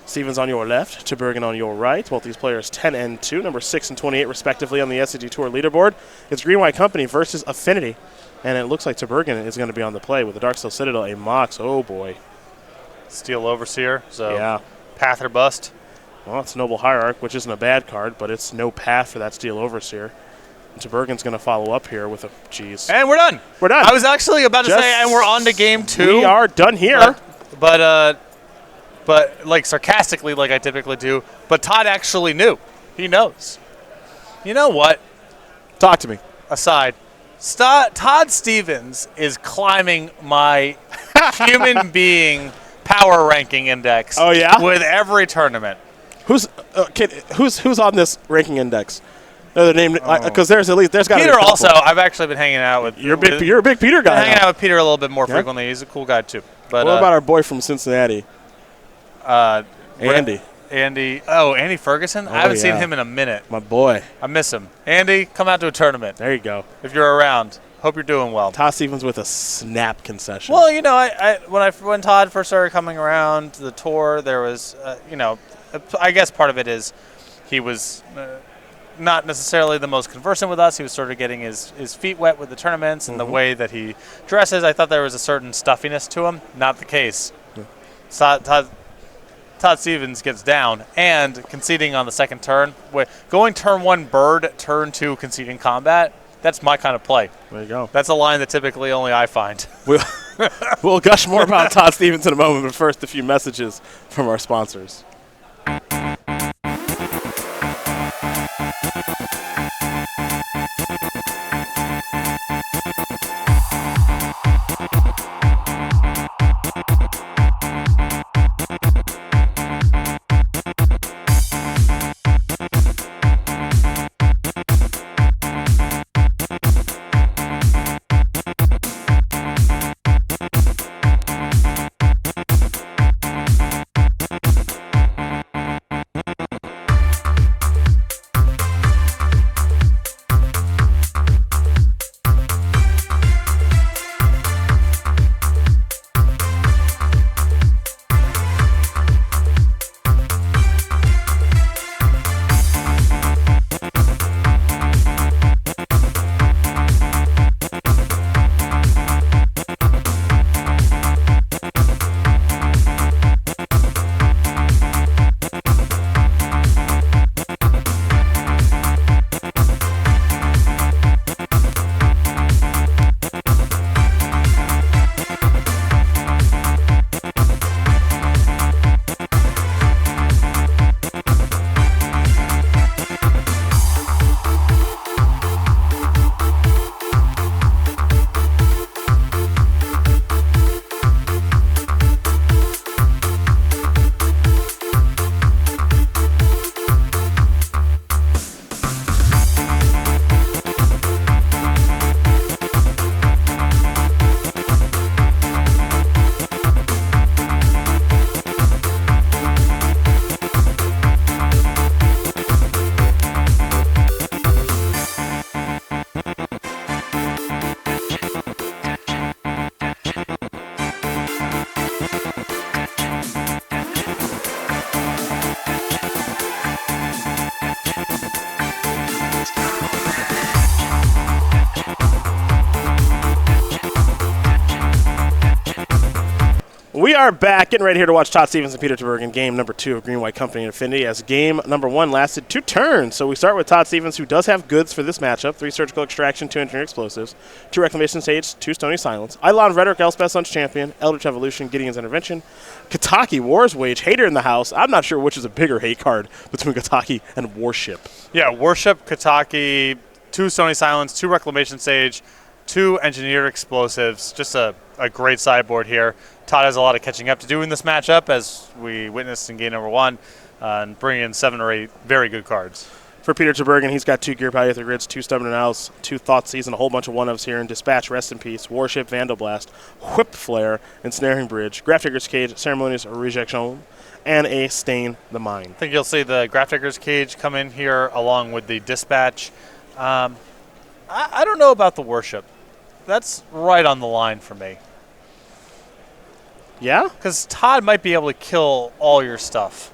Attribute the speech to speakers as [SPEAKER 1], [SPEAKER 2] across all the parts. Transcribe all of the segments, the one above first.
[SPEAKER 1] Stevens on your left, Tubergen on your right. Both these players 10 and 2, number 6 and 28 respectively on the SCG Tour leaderboard. It's Green-White Company versus Affinity, and it looks like Tubergen is going to be on the play with the Darksteel Citadel, a Mox. Oh, boy.
[SPEAKER 2] Steel Overseer, so
[SPEAKER 1] yeah.
[SPEAKER 2] Path or bust.
[SPEAKER 1] Well, it's Noble Hierarch, which isn't a bad card, but it's no path for that Steel Overseer. And Tubergen's going to follow up here with a jeez.
[SPEAKER 2] And we're done.
[SPEAKER 1] We're done.
[SPEAKER 2] I was actually about to say, and we're on to game 2.
[SPEAKER 1] We are done here.
[SPEAKER 2] But like sarcastically, like I typically do. But Todd actually knew. He knows. You know what?
[SPEAKER 1] Talk to me.
[SPEAKER 2] Aside, Todd Stevens is climbing my human being power ranking index.
[SPEAKER 1] Oh yeah.
[SPEAKER 2] With every tournament.
[SPEAKER 1] Who's on this ranking index? No, name because there's got
[SPEAKER 2] Pieter also. I've actually been hanging out with.
[SPEAKER 1] You're a big Pieter guy.
[SPEAKER 2] Hanging out with Pieter a little bit more frequently. He's a cool guy too. But
[SPEAKER 1] what about our boy from Cincinnati? Andy.
[SPEAKER 2] Oh, Andy Ferguson? I haven't seen him in a minute.
[SPEAKER 1] My boy.
[SPEAKER 2] I miss him. Andy, come out to a tournament.
[SPEAKER 1] There you go.
[SPEAKER 2] If you're around. Hope you're doing well.
[SPEAKER 1] Todd Stevens with a snap concession.
[SPEAKER 2] Well, you know, when Todd first started coming around the tour, there was, you know, I guess part of it is he was not necessarily the most conversant with us. He was sort of getting his feet wet with the tournaments and the way that he dresses. I thought there was a certain stuffiness to him. Not the case. Yeah. Todd Stevens gets down and conceding on the second turn. Going turn 1 bird, turn 2 conceding combat. That's my kind of play.
[SPEAKER 1] There you go.
[SPEAKER 2] That's a line that typically only I find.
[SPEAKER 1] We'll gush more about Todd Stevens in a moment, but first a few messages from our sponsors. We are back, getting ready here to watch Todd Stevens and Pieter Tubergen, game number 2 of Green-White Company and Affinity, as game number 1 lasted 2 turns. So we start with Todd Stevens, who does have goods for this matchup: 3 Surgical Extraction, 2 Engineered Explosives, 2 Reclamation Sage, 2 Stony Silence, Eidolon Rhetoric, Elspeth Sun's Champion, Eldritch Evolution, Gideon's Intervention, Kataki, War's Wage, Hater in the house. I'm not sure which is a bigger hate card between Kataki and Warship.
[SPEAKER 2] Yeah, Warship, Kataki, 2 Stony Silence, 2 Reclamation Sage, 2 Engineered Explosives. Just a great sideboard here. Todd has a lot of catching up to do in this matchup, as we witnessed in game number 1, and bring in 7 or 8 very good cards.
[SPEAKER 1] For Pieter Tubergen, he's got 2 Gear Palliative Grids, 2 Stubborn Owls, 2 Thoughtseize, and a whole bunch of 1-ofs here in Dispatch, Rest in Peace, Warship, Vandal Blast, Whip Flare, Ensnaring Bridge, Grafdigger's Cage, Ceremonious Rejection, and a Stain the Mind.
[SPEAKER 2] I think you'll see the Grafdigger's Cage come in here along with the Dispatch. I don't know about the Worship. That's right on the line for me.
[SPEAKER 1] Yeah?
[SPEAKER 2] Because Todd might be able to kill all your stuff.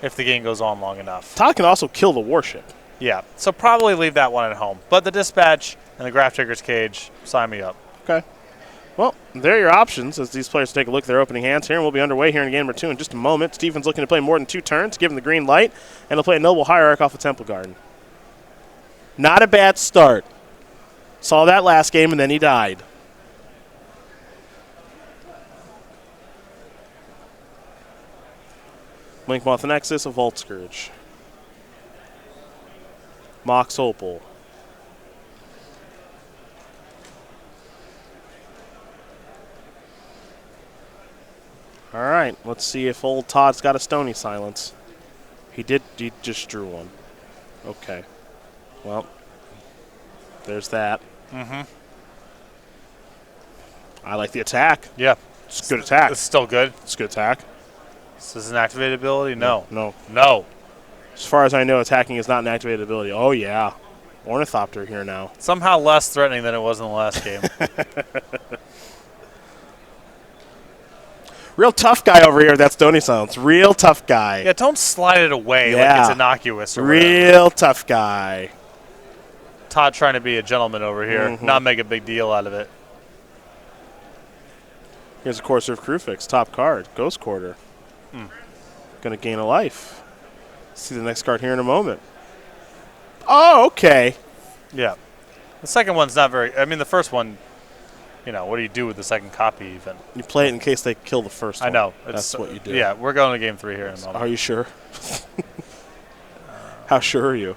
[SPEAKER 2] if the game goes on long enough.
[SPEAKER 1] Todd can also kill the warship.
[SPEAKER 2] Yeah, so probably leave that one at home. But the dispatch and the Graph Digger's Cage, sign me up.
[SPEAKER 1] Okay. Well, there are your options as these players take a look at their opening hands here, and we'll be underway here in game number 2 in just a moment. Steven's looking to play more than 2 turns, give him the green light, and he'll play a Noble Hierarch off of Temple Garden. Not a bad start. Saw that last game, and then he died. Linkmoth Nexus, a Vault Scourge. Mox Opal. All right, let's see if old Todd's got a Stony Silence. He just drew one. Okay. Well, there's that.
[SPEAKER 2] Mm-hmm.
[SPEAKER 1] I like the attack.
[SPEAKER 2] Yeah.
[SPEAKER 1] It's good attack.
[SPEAKER 2] It's still good.
[SPEAKER 1] It's good attack.
[SPEAKER 2] Is this an activated ability? No.
[SPEAKER 1] No.
[SPEAKER 2] No.
[SPEAKER 1] As far as I know, attacking is not an activated ability. Oh, yeah. Ornithopter here now.
[SPEAKER 2] Somehow less threatening than it was in the last game.
[SPEAKER 1] Real tough guy over here, that Stony Silence. Real tough guy.
[SPEAKER 2] Yeah, don't slide it away like it's innocuous. Or
[SPEAKER 1] Real
[SPEAKER 2] whatever.
[SPEAKER 1] tough guy.
[SPEAKER 2] Todd trying to be a gentleman over here, not make a big deal out of it.
[SPEAKER 1] Here's a Courser of Crewfix, top card, Ghost Quarter. Going to gain a life. See the next card here in a moment. Oh, okay.
[SPEAKER 2] Yeah. The second one's not very... I mean, the first one, you know, what do you do with the second copy even?
[SPEAKER 1] You play it in case they kill the first one.
[SPEAKER 2] I know.
[SPEAKER 1] That's what you do.
[SPEAKER 2] Yeah, we're going to game 3 here in a moment.
[SPEAKER 1] Are you sure? How sure are you?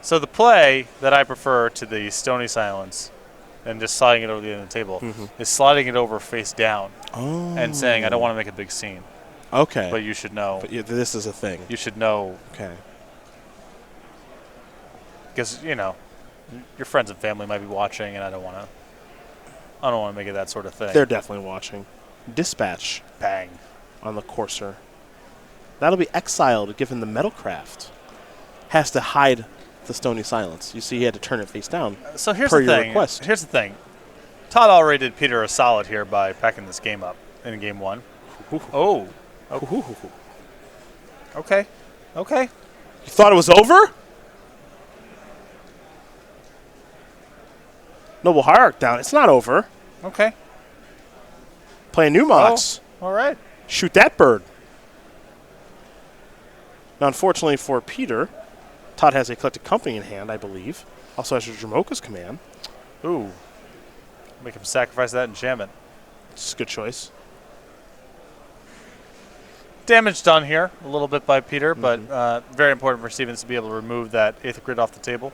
[SPEAKER 2] So the play that I prefer to the Stony Silence and just sliding it over the end of the table is sliding it over face down and saying, I don't want to make a big scene.
[SPEAKER 1] Okay.
[SPEAKER 2] But you should know.
[SPEAKER 1] But this is a thing.
[SPEAKER 2] You should know.
[SPEAKER 1] Okay.
[SPEAKER 2] Because, you know, your friends and family might be watching, and I don't want to make it that sort of thing.
[SPEAKER 1] They're definitely watching. Dispatch.
[SPEAKER 2] Bang.
[SPEAKER 1] On the Courser. That'll be exiled given the Metalcraft has to hide the Stony Silence. You see he had to turn it face down.
[SPEAKER 2] So here's
[SPEAKER 1] per
[SPEAKER 2] the
[SPEAKER 1] your
[SPEAKER 2] thing.
[SPEAKER 1] Request.
[SPEAKER 2] Here's the thing. Todd already did Pieter a solid here by packing this game up in game 1. Oh. Okay. Okay.
[SPEAKER 1] You thought it was over? Noble Hierarch down. It's not over.
[SPEAKER 2] Okay.
[SPEAKER 1] Play a new Mox.
[SPEAKER 2] Oh, all right.
[SPEAKER 1] Shoot that bird. Now, unfortunately for Pieter, Todd has a Eclectic Company in hand, I believe. Also has a Dramoka's Command.
[SPEAKER 2] Ooh. Make him sacrifice that enchantment.
[SPEAKER 1] It's a good choice.
[SPEAKER 2] Damage done here a little bit by Pieter, but very important for Stevens to be able to remove that Aether Grid off the table.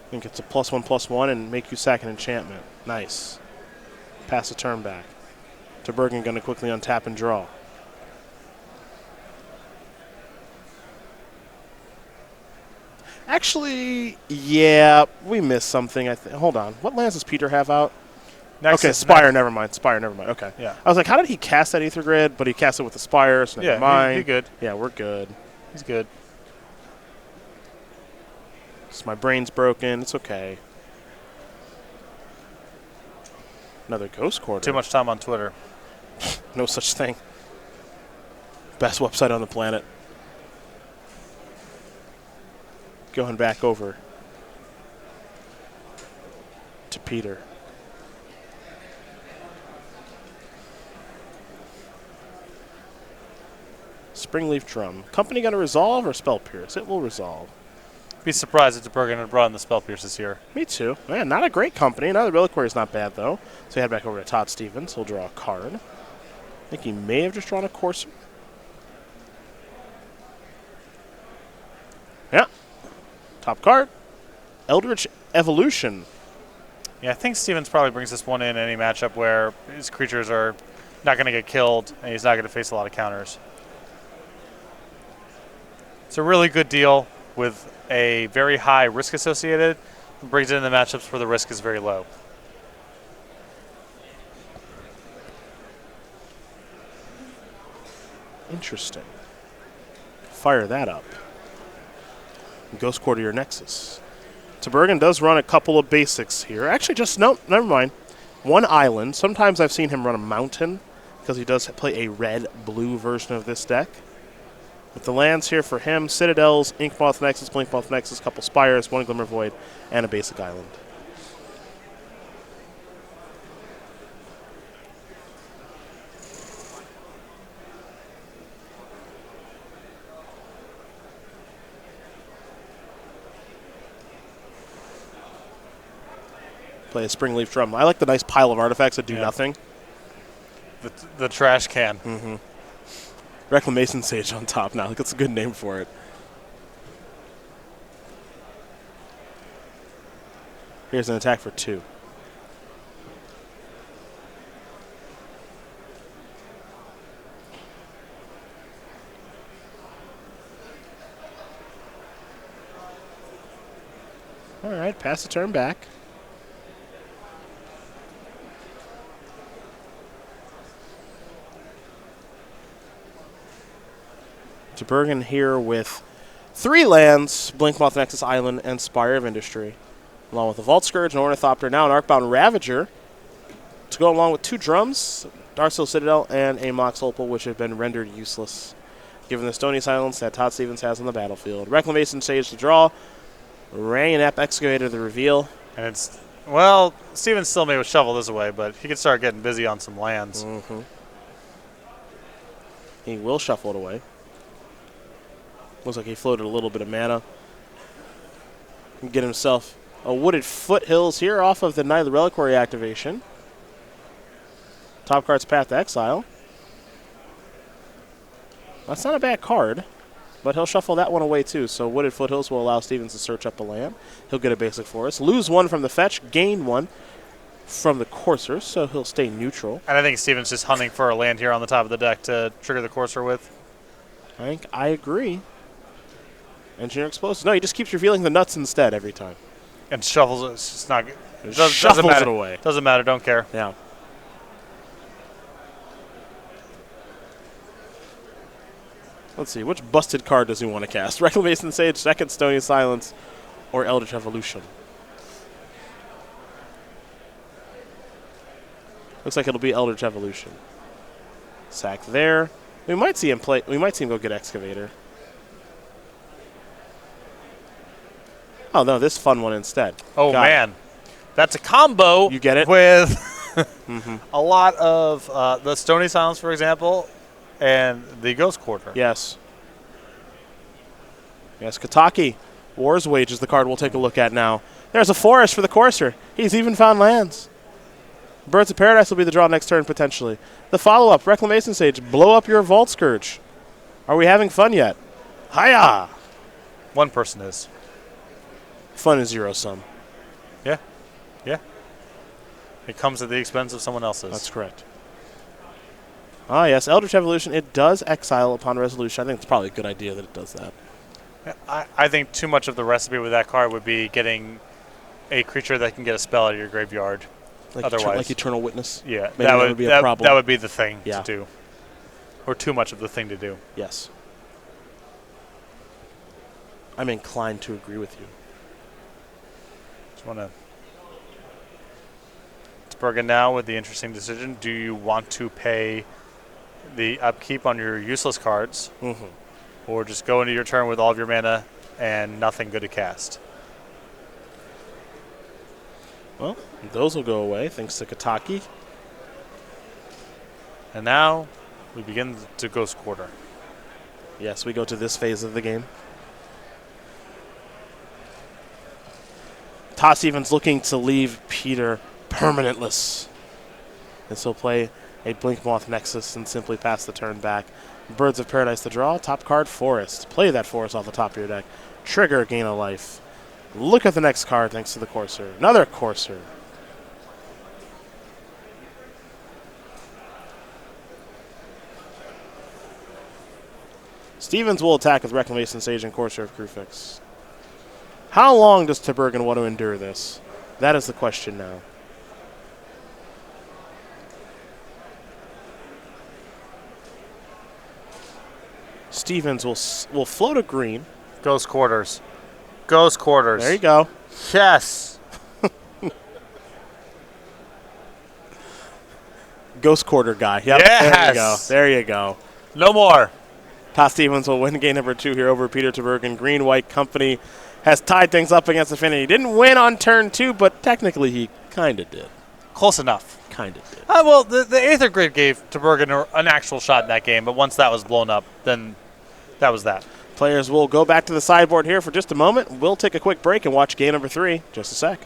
[SPEAKER 1] I think it's a +1/+1 and make you sack an enchantment. Nice. Pass the turn back. Tubergen going to quickly untap and draw. Actually, yeah, we missed something. Hold on. What lands does Pieter have out? Okay, Spire, never mind. Spire, never mind. Okay.
[SPEAKER 2] Yeah.
[SPEAKER 1] I was like, how did he cast that Aether Grid? But he cast it with the Spire, so never mind.
[SPEAKER 2] He's good.
[SPEAKER 1] Yeah, we're good.
[SPEAKER 2] He's good.
[SPEAKER 1] So my brain's broken. It's okay. Another Ghost Quarter.
[SPEAKER 2] Too much time on Twitter.
[SPEAKER 1] No such thing. Best website on the planet. Going back over to Pieter. Springleaf Drum. Company going to resolve or Spell Pierce? It will resolve.
[SPEAKER 2] Be surprised if Tubergen had brought in the Spell Pierces here.
[SPEAKER 1] Me too. Man, not a great company. Another Reliquary is not bad, though. So head back over to Todd Stevens. He'll draw a card. I think he may have just drawn a Courser. Yeah. Top card. Eldritch Evolution.
[SPEAKER 2] Yeah, I think Stevens probably brings this one in any matchup where his creatures are not going to get killed and he's not going to face a lot of counters. It's a really good deal with a very high risk associated. It brings it in the matchups where the risk is very low.
[SPEAKER 1] Interesting. Fire that up. Ghost Quarter your Nexus. Tubergen does run a couple of basics here. Actually, no, never mind. One island. Sometimes I've seen him run a mountain because he does play a red-blue version of this deck. With the lands here for him, Citadels, Inkmoth Nexus, Blinkmoth Nexus, couple Spires, one Glimmer Void, and a basic island. Play a Springleaf Drum. I like the nice pile of artifacts that do nothing.
[SPEAKER 2] The trash can.
[SPEAKER 1] Mm-hmm. Reclamation Sage on top now. That's a good name for it. Here's an attack for 2. All right, pass the turn back. Tubergen here with 3 lands, Blinkmoth Nexus Island, and Spire of Industry, along with a Vault Scourge, an Ornithopter, now an Arcbound Ravager, to go along with 2 drums, Darcel Citadel, and a Mox Opal, which have been rendered useless, given the Stony Silence that Todd Stevens has on the battlefield. Reclamation Sage to draw, Rain-Ep Excavator the reveal.
[SPEAKER 2] And it's, well, Stevens still may shovel this away, but he could start getting busy on some lands.
[SPEAKER 1] Mm-hmm. He will shuffle it away. Looks like he floated a little bit of mana. Can get himself a Wooded Foothills here off of the Night of the Reliquary activation. Top card's Path to Exile. That's not a bad card, but he'll shuffle that one away too. So Wooded Foothills will allow Stevens to search up a land. He'll get a basic forest. Lose 1 from the fetch, gain 1 from the Courser, so he'll stay neutral.
[SPEAKER 2] And I think Stevens just hunting for a land here on the top of the deck to trigger the Courser with.
[SPEAKER 1] I agree. Engineer Explosives. No, he just keeps revealing the nuts instead every time.
[SPEAKER 2] And shuffles it. It's just not good.
[SPEAKER 1] Shuffles
[SPEAKER 2] doesn't matter.
[SPEAKER 1] it away.
[SPEAKER 2] Doesn't matter. Don't care.
[SPEAKER 1] Yeah. Let's see. Which busted card does he want to cast? Reclamation Sage, Second Stony Silence, or Eldritch Evolution? Looks like it'll be Eldritch Evolution. Sack there. We might see him play. We might see him go get Excavator. Oh, no, this fun one instead.
[SPEAKER 2] Oh, man. That's a combo.
[SPEAKER 1] You get it?
[SPEAKER 2] With a lot of the Stony Silence, for example, and the Ghost Quarter.
[SPEAKER 1] Yes. Yes, Kataki. War's Wage is the card we'll take a look at now. There's a forest for the Courser. He's even found lands. Birds of Paradise will be the draw next turn, potentially. The follow-up, Reclamation Sage. Blow up your Vault Scourge. Are we having fun yet? Hiya!
[SPEAKER 2] One person is.
[SPEAKER 1] Fun is zero-sum.
[SPEAKER 2] Yeah. Yeah. It comes at the expense of someone else's.
[SPEAKER 1] That's correct. Ah, yes, Eldritch Evolution. It does exile upon resolution. I think it's probably a good idea that it does that.
[SPEAKER 2] I think too much of the recipe with that card would be getting a creature that can get a spell out of your graveyard. Otherwise,
[SPEAKER 1] like Eternal Witness.
[SPEAKER 2] Yeah,
[SPEAKER 1] maybe that would be a problem.
[SPEAKER 2] That would be the thing to do. Or too much of the thing to do.
[SPEAKER 1] Yes. I'm inclined to agree with you.
[SPEAKER 2] Just want to... Tubergen now with the interesting decision. Do you want to pay the upkeep on your useless cards?
[SPEAKER 1] Mm-hmm.
[SPEAKER 2] Or just go into your turn with all of your mana and nothing good to cast?
[SPEAKER 1] Well, those will go away thanks to Kataki.
[SPEAKER 2] And now we begin to Ghost Quarter.
[SPEAKER 1] Yes, we go to this phase of the game. Todd Stevens looking to leave Pieter permanentless. And so play a Blinkmoth Nexus and simply pass the turn back. Birds of Paradise to draw. Top card, Forest. Play that Forest off the top of your deck. Trigger, gain a life. Look at the next card thanks to the Courser. Another Courser. Stevens will attack with Reclamation Sage and Courser of Crufix. How long does Tubergen want to endure this? That is the question now. Stevens will float a green.
[SPEAKER 2] Ghost Quarters. Ghost Quarters.
[SPEAKER 1] There you go.
[SPEAKER 2] Yes.
[SPEAKER 1] Ghost Quarter guy. Yep.
[SPEAKER 2] Yes.
[SPEAKER 1] There you go.
[SPEAKER 2] No more.
[SPEAKER 1] Todd Stevens will win game number 2 here over Pieter Tubergen. Green-White Company has tied things up against Affinity. Didn't win on turn 2, but technically he kind of did.
[SPEAKER 2] Close enough.
[SPEAKER 1] Kind of did.
[SPEAKER 2] Well, the Aether Grid gave Tubergen an actual shot in that game, but once that was blown up, then that was that.
[SPEAKER 1] Players will go back to the sideboard here for just a moment. We'll take a quick break and watch game number 3. Just a sec.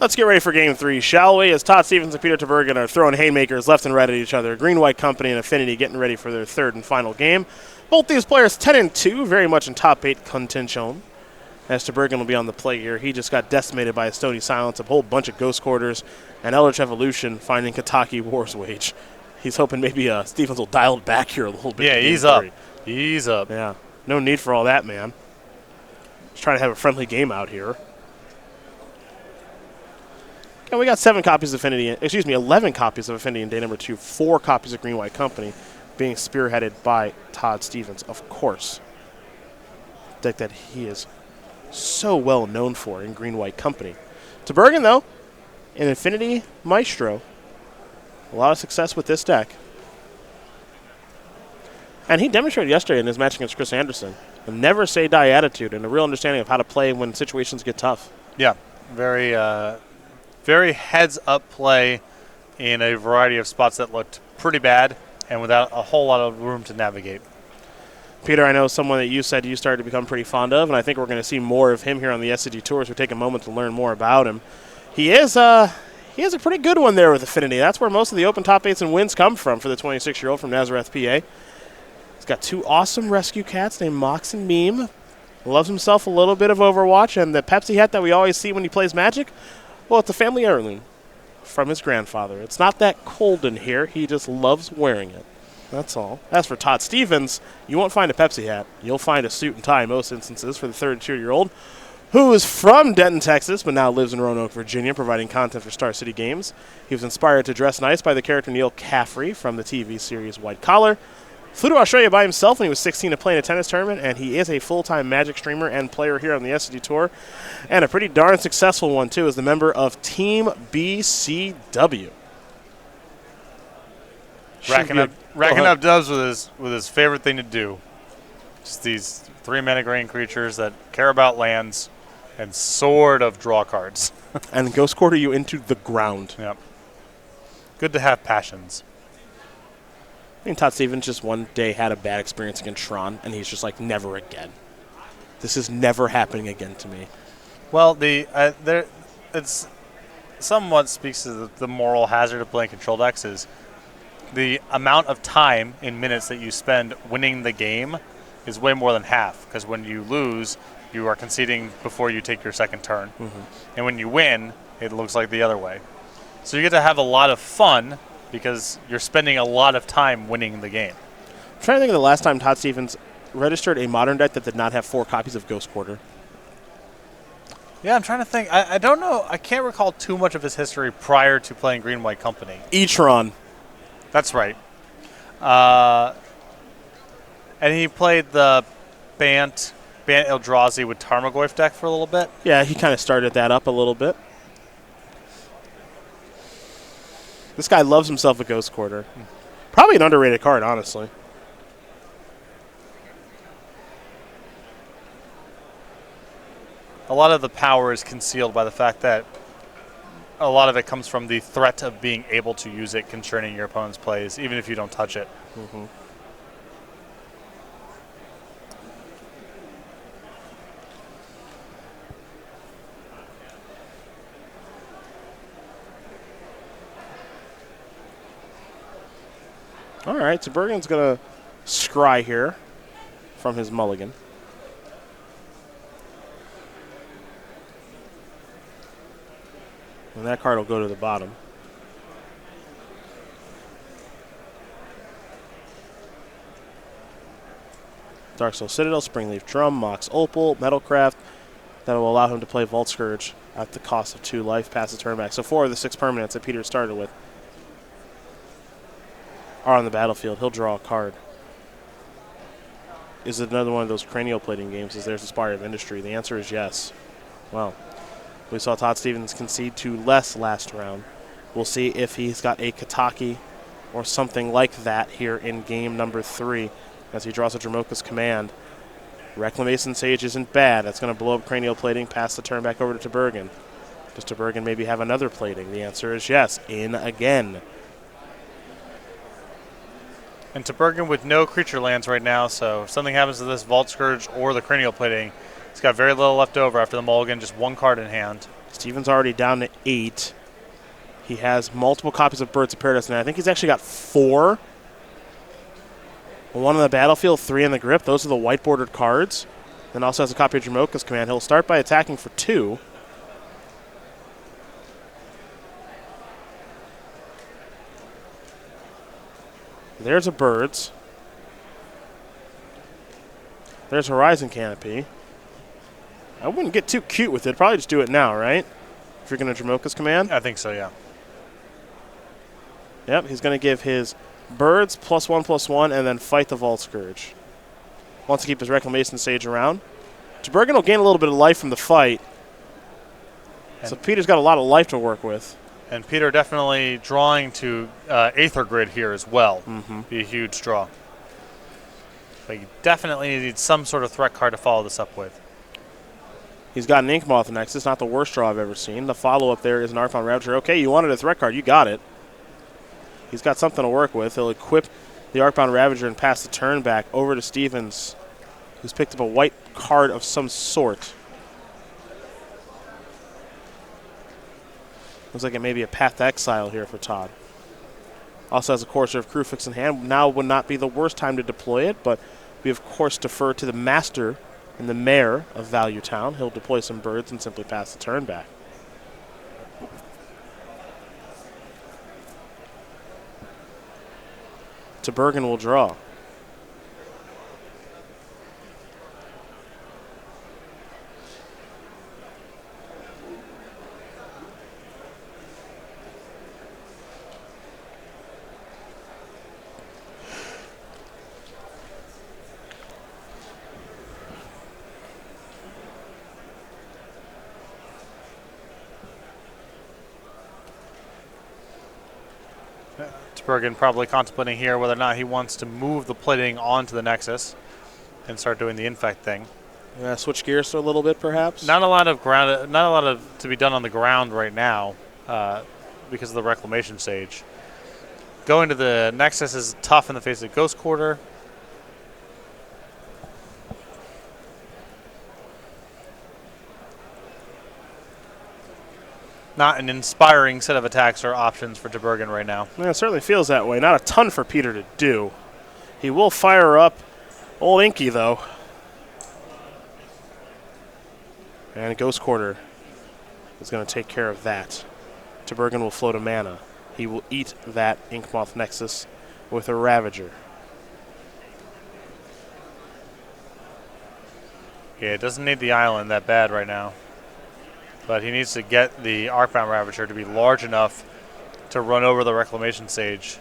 [SPEAKER 1] Let's get ready for game 3, shall we? As Todd Stevens and Pieter Tubergen are throwing haymakers left and right at each other. Green-White Company and Affinity getting ready for their third and final game. Both these players 10-2, very much in top 8 contention. As Tubergen will be on the play here. He just got decimated by a Stony Silence, a whole bunch of Ghost Quarters, and Eldritch Evolution finding Kataki War's Wage. He's hoping maybe Stevens will dial it back here a little bit.
[SPEAKER 2] Yeah, he's up. He's up.
[SPEAKER 1] Yeah, no need for all that, man. Just trying to have a friendly game out here. Okay, we got 11 copies of Affinity in day number 2, 4 copies of Green-White Company being spearheaded by Todd Stevens, of course. Deck that he is so well known for in Green-White Company. Tubergen, though, an Affinity Maestro. A lot of success with this deck. And he demonstrated yesterday in his match against Chris Anderson a never say die attitude and a real understanding of how to play when situations get tough.
[SPEAKER 2] Yeah, very heads-up play in a variety of spots that looked pretty bad and without a whole lot of room to navigate.
[SPEAKER 1] Peter, I know someone that you said you started to become pretty fond of, and I think we're going to see more of him here on the SCG Tour as we take a moment to learn more about him. He has a pretty good one there with Affinity. That's where most of the open top 8s and wins come from for the 26-year-old from Nazareth, PA. He's got 2 awesome rescue cats named Mox and Meme. Loves himself a little bit of Overwatch, and the Pepsi hat that we always see when he plays Magic, well, it's a family heirloom from his grandfather. It's not that cold in here. He just loves wearing it. That's all. As for Todd Stevens, you won't find a Pepsi hat. You'll find a suit and tie in most instances for the 32-year-old, who is from Denton, Texas, but now lives in Roanoke, Virginia, providing content for Star City Games. He was inspired to dress nice by the character Neil Caffrey from the TV series White Collar. Flew to Australia by himself when he was 16 to play in a tennis tournament, and he is a full-time Magic streamer and player here on the SCG Tour, and a pretty darn successful one, too, as the member of Team BCW.
[SPEAKER 2] Racking up dubs with his favorite thing to do. Just these 3-mana green creatures that care about lands and sort of draw cards.
[SPEAKER 1] And Ghost Quarter you into the ground.
[SPEAKER 2] Yep. Good to have passions.
[SPEAKER 1] I mean, Todd Stevens just one day had a bad experience against Tron, and he's just like, never again. This is never happening again to me.
[SPEAKER 2] Well, it's somewhat speaks to the moral hazard of playing control decks is the amount of time in minutes that you spend winning the game is way more than half, because when you lose, you are conceding before you take your second turn. And when you win, it looks like the other way. So you get to have a lot of fun because you're spending a lot of time winning the game.
[SPEAKER 1] I'm trying to think of the last time Todd Stevens registered a Modern deck that did not have 4 copies of Ghost Quarter.
[SPEAKER 2] Yeah, I'm trying to think. I don't know. I can't recall too much of his history prior to playing Green-White Company.
[SPEAKER 1] E-Tron.
[SPEAKER 2] That's right. And he played the Bant Eldrazi with Tarmogoyf deck for a little bit.
[SPEAKER 1] Yeah, he kind of started that up a little bit. This guy loves himself a Ghost Quarter. Probably an underrated card, honestly.
[SPEAKER 2] A lot of the power is concealed by the fact that a lot of it comes from the threat of being able to use it concerning your opponent's plays, even if you don't touch it.
[SPEAKER 1] All right, Tubergen's going to scry here from his mulligan. And that card will go to the bottom. Darksoul Citadel, Springleaf Drum, Mox Opal, Metalcraft. That will allow him to play Vault Scourge at the cost of 2 life, pass the turn back. So 4 of the 6 permanents that Pieter started with are on the battlefield. He'll draw a card. Is it another one of those cranial plating games? Is there's a Spire of Industry? The answer is yes. Well, we saw Todd Stevens concede to less last round. We'll see if he's got a Kataki or something like that here in game number 3 as he draws a Dromoka's Command. Reclamation Sage isn't bad. That's going to blow up cranial plating, pass the turn back over to Tubergen. Does Tubergen maybe have another plating? The answer is yes. In again.
[SPEAKER 2] And Tubergen with no creature lands right now, so if something happens to this Vault Scourge or the cranial plating, he's got very little left over after the mulligan, just 1 card in hand.
[SPEAKER 1] Stevens already down to 8. He has multiple copies of Birds of Paradise, and I think he's actually got 4. 1 on the battlefield, 3 in the grip. Those are the white bordered cards. Then also has a copy of Dromoka's Command. He'll start by attacking for 2. There's a Birds. There's Horizon Canopy. I wouldn't get too cute with it. Probably just do it now, right? If you're going to Dromoka's Command.
[SPEAKER 2] I think so, yeah.
[SPEAKER 1] Yep, he's going to give his Birds +1/+1 and then fight the Vault Scourge. Wants to keep his Reclamation Sage around. Tubergen will gain a little bit of life from the fight. And so Pieter's got a lot of life to work with.
[SPEAKER 2] And Pieter definitely drawing to Aether Grid here as well. Be a huge draw. But you definitely need some sort of threat card to follow this up with.
[SPEAKER 1] He's got an Inkmoth next. It's not the worst draw I've ever seen. The follow-up there is an Archon Ravager. Okay, you wanted a threat card. You got it. He's got something to work with. He'll equip the Archon Ravager and pass the turn back over to Stevens, who's picked up a white card of some sort. Looks like it may be a Path to Exile here for Todd. Also has a Courser of Crewfix in hand. Now would not be the worst time to deploy it, but we of course defer to the Master and the Mayor of Value Town. He'll deploy some Birds and simply pass the turn back. Tubergen will draw.
[SPEAKER 2] Tubergen probably contemplating here whether or not he wants to move the plating onto the Nexus and start doing the infect thing.
[SPEAKER 1] Switch gears for a little bit, perhaps.
[SPEAKER 2] Not a lot of to be done on the ground right now because of the Reclamation Sage. Going to the Nexus is tough in the face of Ghost Quarter. Not an inspiring set of attacks or options for Tubergen right now.
[SPEAKER 1] Yeah, it certainly feels that way. Not a ton for Pieter to do. He will fire up Old Inky, though. And Ghost Quarter is going to take care of that. Tubergen will float a mana. He will eat that Inkmoth Nexus with a Ravager.
[SPEAKER 2] Yeah, it doesn't need the island that bad right now. But he needs to get the Arcbound Ravager to be large enough to run over the Reclamation Sage,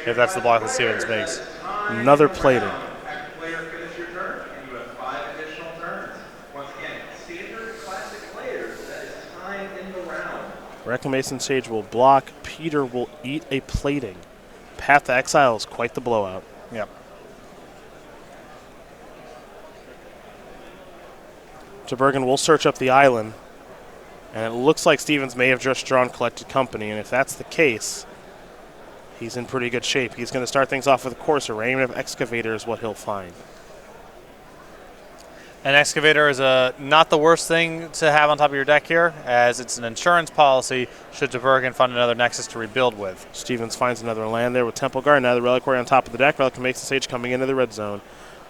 [SPEAKER 2] if that's the block that Stevens makes.
[SPEAKER 1] Another plating. Reclamation Sage will block. Pieter will eat a plating. Path to Exile is quite the blowout.
[SPEAKER 2] Yep.
[SPEAKER 1] Tubergen will search up the island. And it looks like Stevens may have just drawn Collected Company. And if that's the case, he's in pretty good shape. He's going to start things off with a Courser. Rain of Excavator is what he'll find.
[SPEAKER 2] An Excavator is not the worst thing to have on top of your deck here, as it's an insurance policy should Tubergen find another Nexus to rebuild with.
[SPEAKER 1] Stevens finds another land there with Temple Guard. Now the Reliquary on top of the deck. Reclamation Sage coming into the red zone.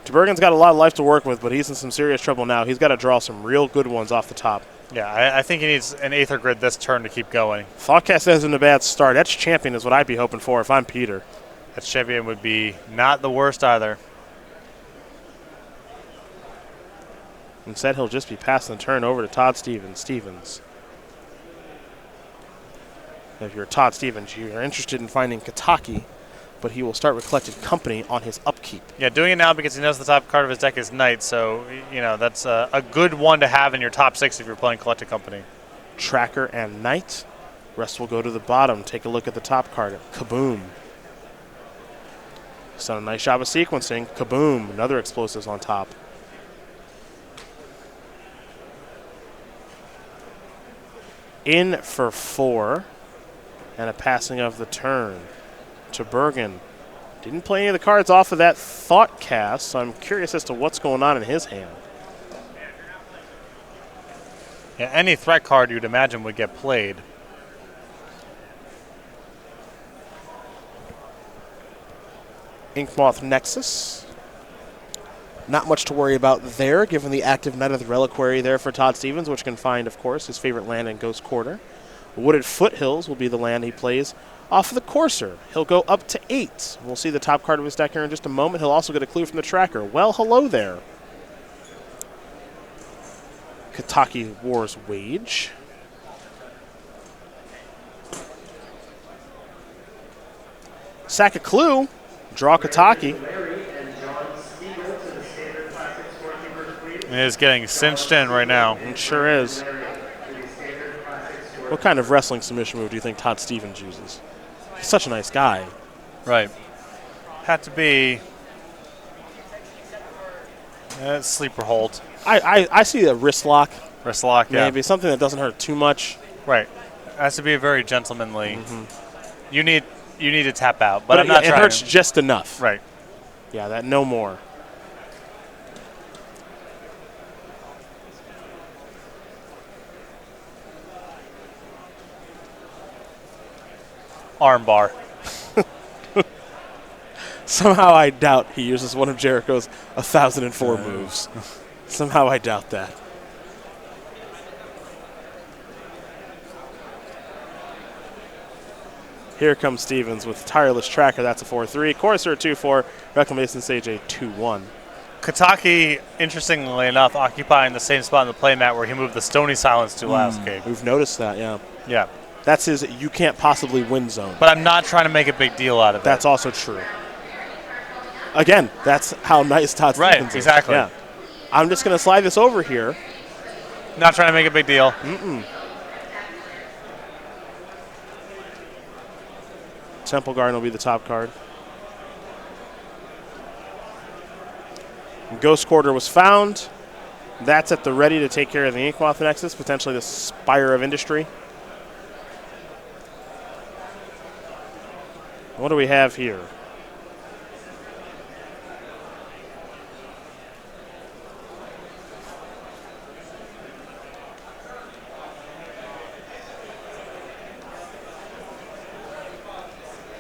[SPEAKER 1] Tubergen's got a lot of life to work with, but he's in some serious trouble now. He's got to draw some real good ones off the top.
[SPEAKER 2] Yeah, I think he needs an Aether Grid this turn to keep going.
[SPEAKER 1] Thoughtcast isn't a bad start. Etch Champion is what I'd be hoping for if I'm Pieter.
[SPEAKER 2] Etch Champion would be not the worst either.
[SPEAKER 1] Instead, he'll just be passing the turn over to Todd Stevens. If you're Todd Stevens, you're interested in finding Kataki, but he will start with Collected Company on his upkeep.
[SPEAKER 2] Yeah, doing it now because he knows the top card of his deck is Knight, so that's a good one to have in your top 6 if you're playing Collected Company.
[SPEAKER 1] Tracker and Knight. Rest will go to the bottom. Take a look at the top card. Kaboom. He's done a nice job of sequencing. Kaboom. Another explosives on top. In for 4, and a passing of the turn. Tubergen didn't play any of the cards off of that Thought Cast, so I'm curious as to what's going on in his hand.
[SPEAKER 2] Yeah, any threat card you'd imagine would get played.
[SPEAKER 1] Inkmoth Nexus. Not much to worry about there, given the active Knight of the Reliquary there for Todd Stevens, which can find, of course, his favorite land in Ghost Quarter. Wooded Foothills will be the land he plays off of the Courser. He'll go up to 8. We'll see the top card of his deck here in just a moment. He'll also get a clue from the tracker. Well, hello there. Kataki War's Wage. Sack a clue. Draw Kataki.
[SPEAKER 2] It is getting cinched in right now.
[SPEAKER 1] It sure is. What kind of wrestling submission move do you think Todd Stevens uses? He's such a nice guy.
[SPEAKER 2] Right. Had to be sleeper hold.
[SPEAKER 1] I see a wrist lock.
[SPEAKER 2] Wrist lock, yeah.
[SPEAKER 1] Maybe something that doesn't hurt too much.
[SPEAKER 2] Right. It has to be a very gentlemanly. Mm-hmm. You need to tap out, but I'm not
[SPEAKER 1] it
[SPEAKER 2] trying.
[SPEAKER 1] It hurts just enough.
[SPEAKER 2] Right.
[SPEAKER 1] Yeah, that no more.
[SPEAKER 2] Armbar.
[SPEAKER 1] Somehow I doubt he uses one of Jericho's 1004 moves. Somehow I doubt that. Here comes Stevens with Tireless Tracker. That's a 4-3. Courser a 2-4. Reclamation Sage a 2-1.
[SPEAKER 2] Kataki, interestingly enough, occupying the same spot in the playmat where he moved the Stony Silence to last game.
[SPEAKER 1] We've noticed that, yeah.
[SPEAKER 2] Yeah.
[SPEAKER 1] That's his you can't possibly win zone.
[SPEAKER 2] But I'm not trying to make a big deal out of it.
[SPEAKER 1] That's also true. Again, that's how nice Todd Stevens is.
[SPEAKER 2] Right, exactly.
[SPEAKER 1] Yeah. I'm just going to slide this over here.
[SPEAKER 2] Not trying to make a big deal.
[SPEAKER 1] Temple Garden will be the top card. Ghost Quarter was found. That's at the ready to take care of the Inkmoth Nexus, potentially the Spire of Industry. What do we have here?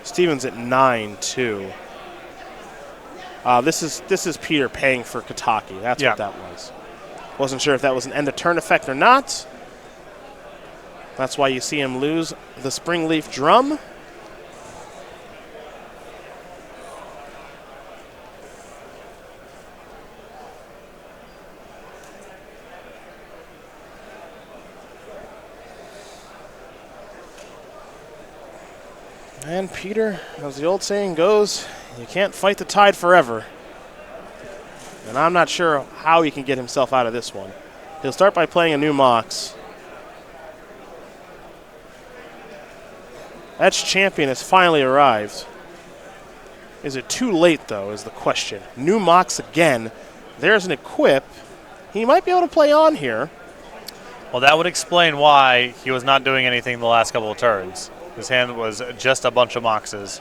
[SPEAKER 1] Stevens at 9-2. This is Pieter paying for Kataki. That's what that was. Wasn't sure if that was an end of turn effect or not. That's why you see him lose the Springleaf Drum. And Pieter, as the old saying goes, you can't fight the tide forever. And I'm not sure how he can get himself out of this one. He'll start by playing a new Mox. Edge Champion has finally arrived. Is it too late, though, is the question. New Mox again. There's an equip. He might be able to play on here.
[SPEAKER 2] Well, that would explain why he was not doing anything the last couple of turns. His hand was just a bunch of Moxes.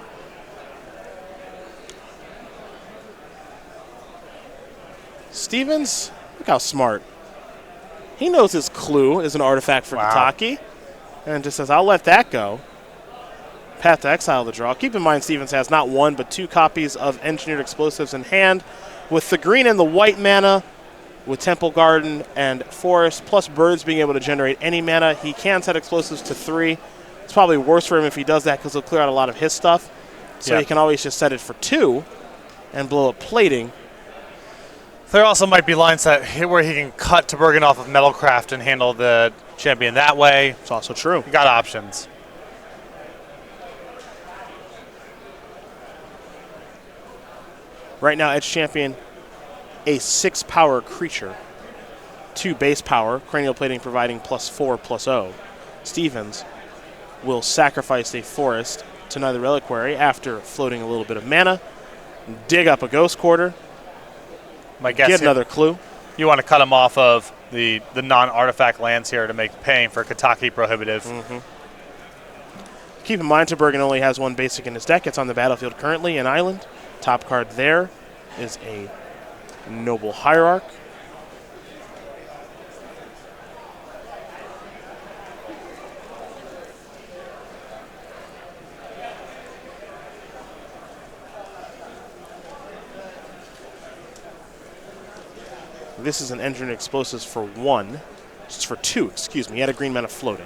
[SPEAKER 1] Stevens, look how smart. He knows his clue is an artifact for Kataki. And just says, I'll let that go. Path to Exile the draw. Keep in mind Stevens has not one but 2 copies of Engineered Explosives in hand. With the green and the white mana, with Temple Garden and Forest, plus Birds being able to generate any mana, he can set Explosives to 3. It's probably worse for him if he does that because he'll clear out a lot of his stuff. So he can always just set it for 2 and blow up Plating.
[SPEAKER 2] There also might be lines that where he can cut Tubergen off of Metalcraft and handle the champion that way.
[SPEAKER 1] It's also true.
[SPEAKER 2] You got options.
[SPEAKER 1] Right now, Edge Champion, a 6-power creature. 2 base power, Cranial Plating providing +4/+0. Stevens will sacrifice a Forest to another Reliquary after floating a little bit of mana, dig up a Ghost Quarter, get another clue.
[SPEAKER 2] You want to cut him off of the non-artifact lands here to make paying for Kataki prohibitive.
[SPEAKER 1] Keep in mind, Tubergen only has 1 basic in his deck. It's on the battlefield currently, an island. Top card there is a Noble Hierarch. This is an Engineered Explosives for 1. Just for 2, excuse me. He had a green mana floating.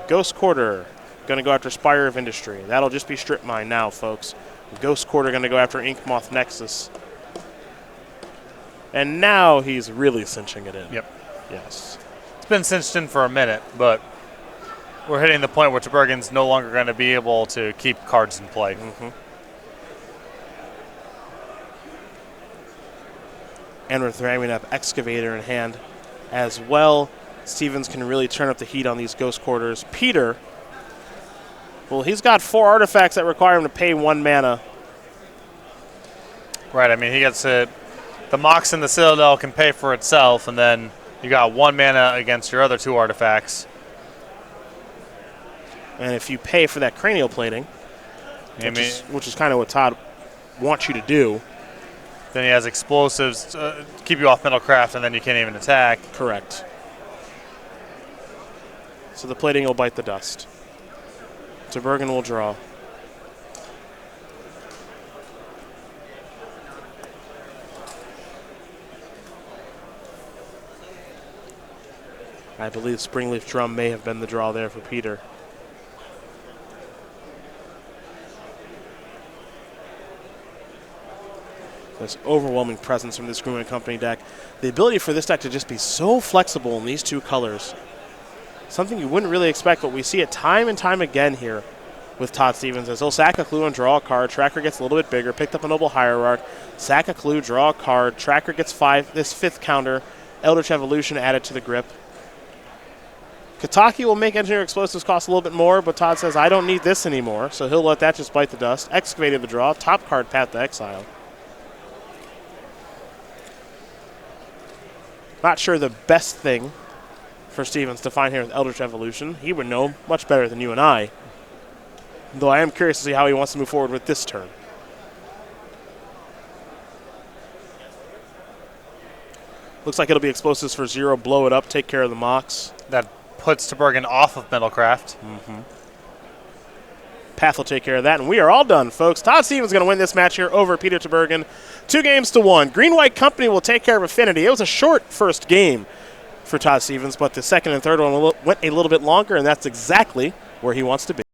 [SPEAKER 1] Ghost Quarter, going to go after Spire of Industry. That'll just be Strip Mine now, folks. Ghost Quarter going to go after Inkmoth Nexus. And now he's really cinching it in.
[SPEAKER 2] Yep.
[SPEAKER 1] Yes.
[SPEAKER 2] It's been cinched in for a minute, but we're hitting the point where Tubergen's no longer going to be able to keep cards in play.
[SPEAKER 1] And we're ramming up Excavator in hand as well. Stevens can really turn up the heat on these Ghost Quarters. Pieter, well, he's got 4 artifacts that require him to pay 1 mana.
[SPEAKER 2] Right, I mean, he gets the Mox and the Citadel can pay for itself, and then you got 1 mana against your other 2 artifacts.
[SPEAKER 1] And if you pay for that Cranial Plating, which is kind of what Todd wants you to do.
[SPEAKER 2] Then he has Explosives to keep you off Metalcraft, and then you can't even attack.
[SPEAKER 1] Correct. So the Plating will bite the dust. Tubergen will draw. I believe Springleaf Drum may have been the draw there for Pieter. This overwhelming presence from this Green White Company deck. The ability for this deck to just be so flexible in these 2 colors. Something you wouldn't really expect, but we see it time and time again here with Todd Stevens. As he'll sack a clue and draw a card. Tracker gets a little bit bigger. Picked up a Noble Hierarch. Sack a clue, draw a card. Tracker gets 5. This 5th counter. Eldritch Evolution added to the grip. Kataki will make Engineered Explosives cost a little bit more, but Todd says, I don't need this anymore, so he'll let that just bite the dust. Excavated the draw. Top card, Path to Exile. Not sure the best thing for Stevens to find here with Eldritch Evolution. He would know much better than you and I. Though I am curious to see how he wants to move forward with this turn. Looks like it'll be Explosives for 0, blow it up, take care of the Mox.
[SPEAKER 2] That puts Tubergen off of Metalcraft.
[SPEAKER 1] Path will take care of that, and we are all done, folks. Todd Stevens is going to win this match here over Pieter Tubergen, 2-1. Green-White Company will take care of Affinity. It was a short first game for Todd Stevens, but the second and third one went a little bit longer, and that's exactly where he wants to be.